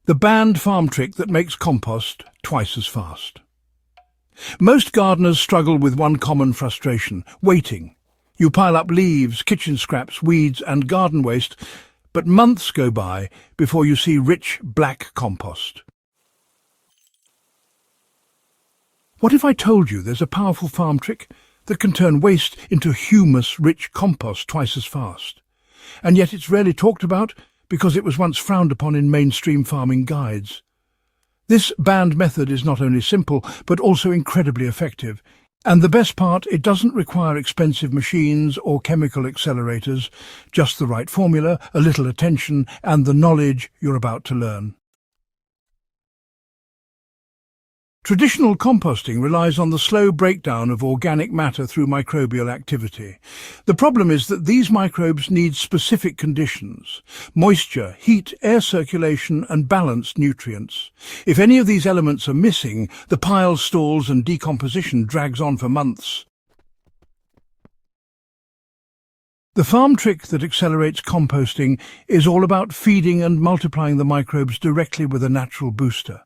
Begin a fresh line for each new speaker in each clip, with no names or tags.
The banned farm trick that makes compost twice as fast. Most gardeners struggle with one common frustration: waiting. You pile up leaves, kitchen scraps, weeds and garden waste, but months go by before you see rich black compost. What if I told you there's a powerful farm trick that can turn waste into humus-rich compost twice as fast? And yet it's rarely talked about because it was once frowned upon in mainstream farming guides. This banned method is not only simple, but also incredibly effective. And the best part, it doesn't require expensive machines or chemical accelerators, just the right formula, a little attention, and the knowledge you're about to learn. Traditional composting relies on the slow breakdown of organic matter through microbial activity. The problem is that these microbes need specific conditions: moisture, heat, air circulation and balanced nutrients. If any of these elements are missing, the pile stalls and decomposition drags on for months. The farm trick that accelerates composting is all about feeding and multiplying the microbes directly with a natural booster.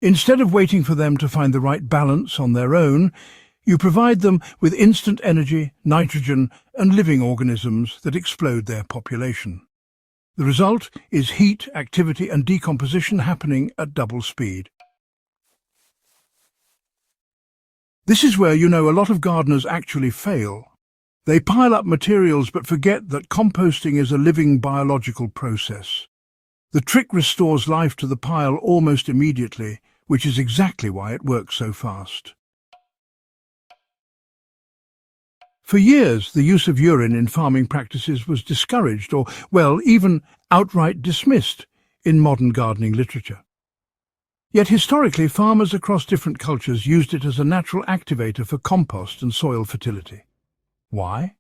Instead of waiting for them to find the right balance on their own, you provide them with instant energy, nitrogen and living organisms that explode their population. The result is heat, activity and decomposition happening at double speed. This is where a lot of gardeners actually fail. They pile up materials but forget that composting is a living biological process. The trick restores life to the pile almost immediately, which is exactly why it works so fast. For years, the use of urine in farming practices was discouraged or, even outright dismissed in modern gardening literature. Yet historically, farmers across different cultures used it as a natural activator for compost and soil fertility. Why?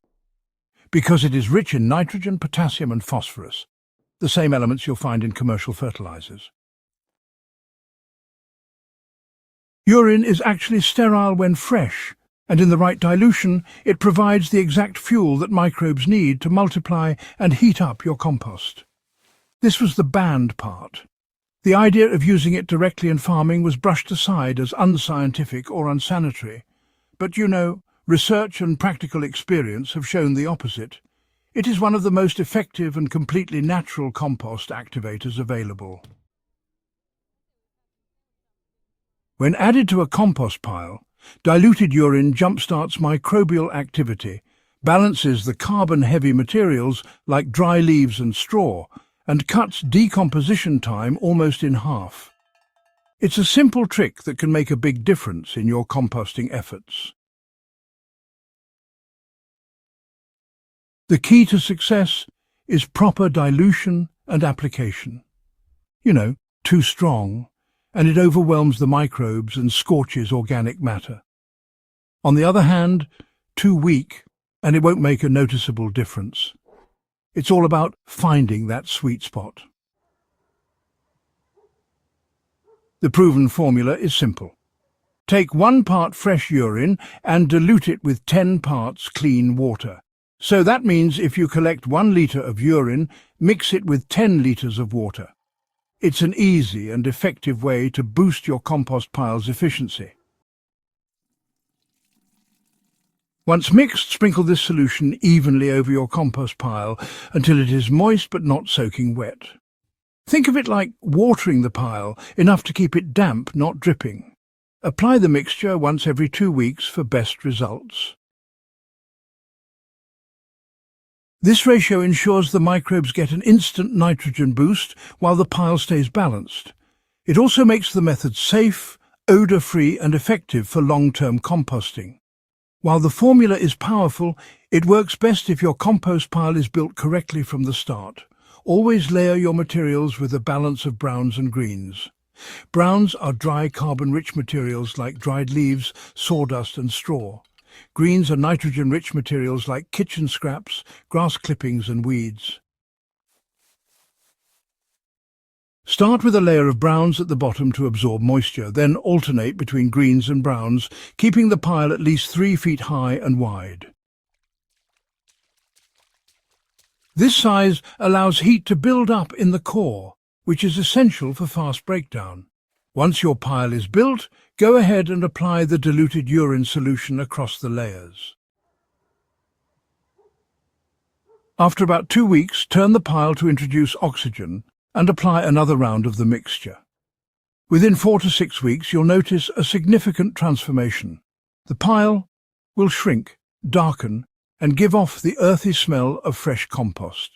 Because it is rich in nitrogen, potassium and phosphorus, the same elements you'll find in commercial fertilizers. Urine is actually sterile when fresh, and in the right dilution, it provides the exact fuel that microbes need to multiply and heat up your compost. This was the banned part. The idea of using it directly in farming was brushed aside as unscientific or unsanitary. But research and practical experience have shown the opposite. It is one of the most effective and completely natural compost activators available. When added to a compost pile, diluted urine jumpstarts microbial activity, balances the carbon-heavy materials like dry leaves and straw, and cuts decomposition time almost in half. It's a simple trick that can make a big difference in your composting efforts. The key to success is proper dilution and application. Too strong, and it overwhelms the microbes and scorches organic matter. On the other hand, too weak, and it won't make a noticeable difference. It's all about finding that sweet spot. The proven formula is simple. Take 1 part fresh urine and dilute it with 10 parts clean water. So that means if you collect 1 litre of urine, mix it with 10 litres of water. It's an easy and effective way to boost your compost pile's efficiency. Once mixed, sprinkle this solution evenly over your compost pile until it is moist but not soaking wet. Think of it like watering the pile, enough to keep it damp, not dripping. Apply the mixture once every 2 weeks for best results. This ratio ensures the microbes get an instant nitrogen boost while the pile stays balanced. It also makes the method safe, odour-free and effective for long-term composting. While the formula is powerful, it works best if your compost pile is built correctly from the start. Always layer your materials with a balance of browns and greens. Browns are dry carbon-rich materials like dried leaves, sawdust and straw. Greens are nitrogen-rich materials like kitchen scraps, grass clippings and weeds. Start with a layer of browns at the bottom to absorb moisture, then alternate between greens and browns, keeping the pile at least 3 feet high and wide. This size allows heat to build up in the core, which is essential for fast breakdown. Once your pile is built, go ahead and apply the diluted urine solution across the layers. After about 2 weeks, turn the pile to introduce oxygen and apply another round of the mixture. Within 4 to 6 weeks, you'll notice a significant transformation. The pile will shrink, darken, and give off the earthy smell of fresh compost.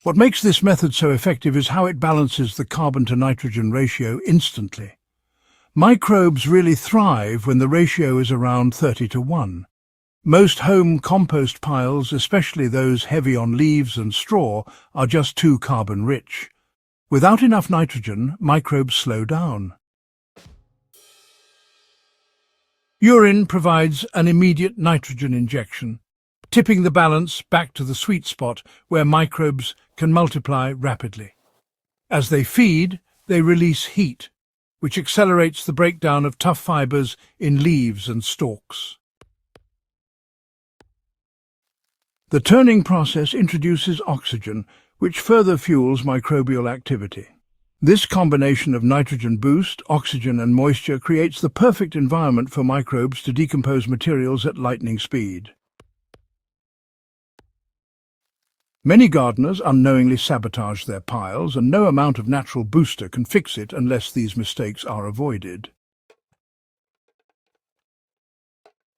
What makes this method so effective is how it balances the carbon to nitrogen ratio instantly. Microbes really thrive when the ratio is around 30 to 1. Most home compost piles, especially those heavy on leaves and straw, are just too carbon-rich. Without enough nitrogen, microbes slow down. Urine provides an immediate nitrogen injection, tipping the balance back to the sweet spot where microbes can multiply rapidly. As they feed, they release heat, which accelerates the breakdown of tough fibers in leaves and stalks. The turning process introduces oxygen, which further fuels microbial activity. This combination of nitrogen boost, oxygen and moisture creates the perfect environment for microbes to decompose materials at lightning speed. Many gardeners unknowingly sabotage their piles, and no amount of natural booster can fix it unless these mistakes are avoided.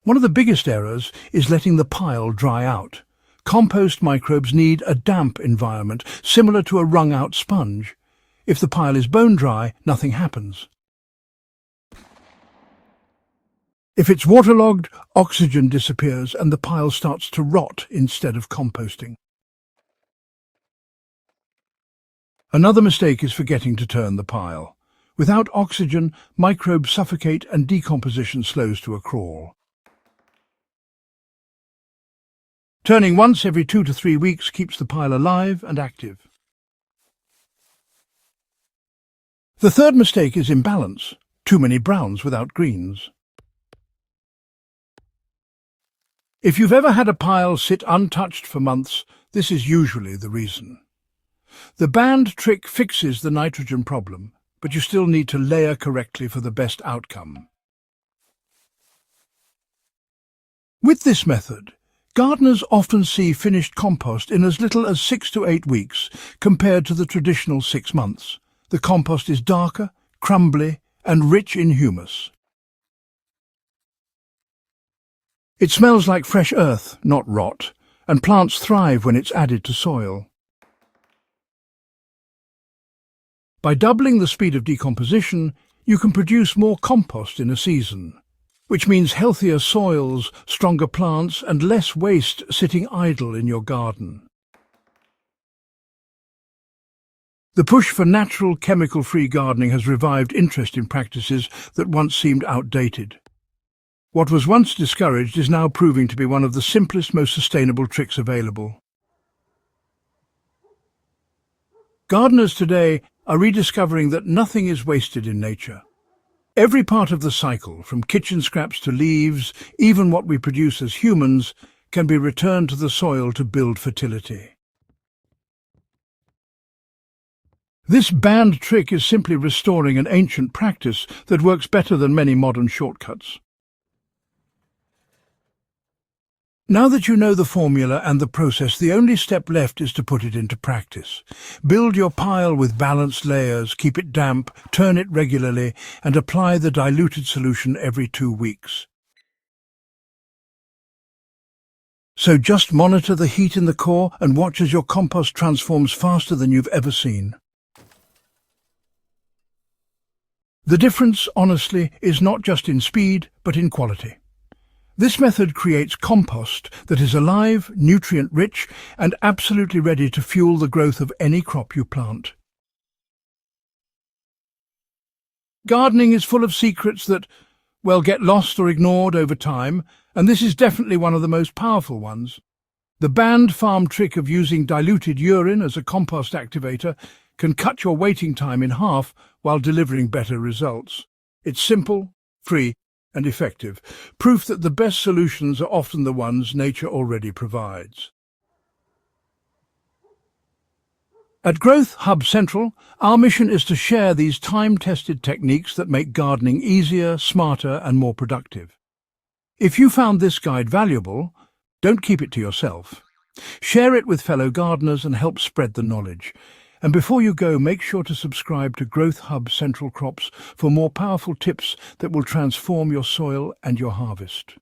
One of the biggest errors is letting the pile dry out. Compost microbes need a damp environment, similar to a wrung-out sponge. If the pile is bone dry, nothing happens. If it's waterlogged, oxygen disappears and the pile starts to rot instead of composting. Another mistake is forgetting to turn the pile. Without oxygen, microbes suffocate and decomposition slows to a crawl. Turning once every 2 to 3 weeks keeps the pile alive and active. The third mistake is imbalance. Too many browns without greens. If you've ever had a pile sit untouched for months, this is usually the reason. The band trick fixes the nitrogen problem, but you still need to layer correctly for the best outcome. With this method, gardeners often see finished compost in as little as 6 to 8 weeks, compared to the traditional 6 months. The compost is darker, crumbly, and rich in humus. It smells like fresh earth, not rot, and plants thrive when it's added to soil. By doubling the speed of decomposition, you can produce more compost in a season, which means healthier soils, stronger plants, and less waste sitting idle in your garden. The push for natural, chemical-free gardening has revived interest in practices that once seemed outdated. What was once discouraged is now proving to be one of the simplest, most sustainable tricks available. Gardeners today are rediscovering that nothing is wasted in nature. Every part of the cycle, from kitchen scraps to leaves, even what we produce as humans, can be returned to the soil to build fertility. This band trick is simply restoring an ancient practice that works better than many modern shortcuts. Now that you know the formula and the process, the only step left is to put it into practice. Build your pile with balanced layers, keep it damp, turn it regularly, and apply the diluted solution every 2 weeks. So just monitor the heat in the core and watch as your compost transforms faster than you've ever seen. The difference, honestly, is not just in speed, but in quality. This method creates compost that is alive, nutrient-rich, and absolutely ready to fuel the growth of any crop you plant. Gardening is full of secrets that, well, get lost or ignored over time, and this is definitely one of the most powerful ones. The band farm trick of using diluted urine as a compost activator can cut your waiting time in half while delivering better results. It's simple, free, and effective, proof that the best solutions are often the ones nature already provides. At Growth Hub Central, our mission is to share these time-tested techniques that make gardening easier, smarter, and more productive. If you found this guide valuable, don't keep it to yourself. Share it with fellow gardeners and help spread the knowledge. And before you go, make sure to subscribe to Growth Hub Central Crops for more powerful tips that will transform your soil and your harvest.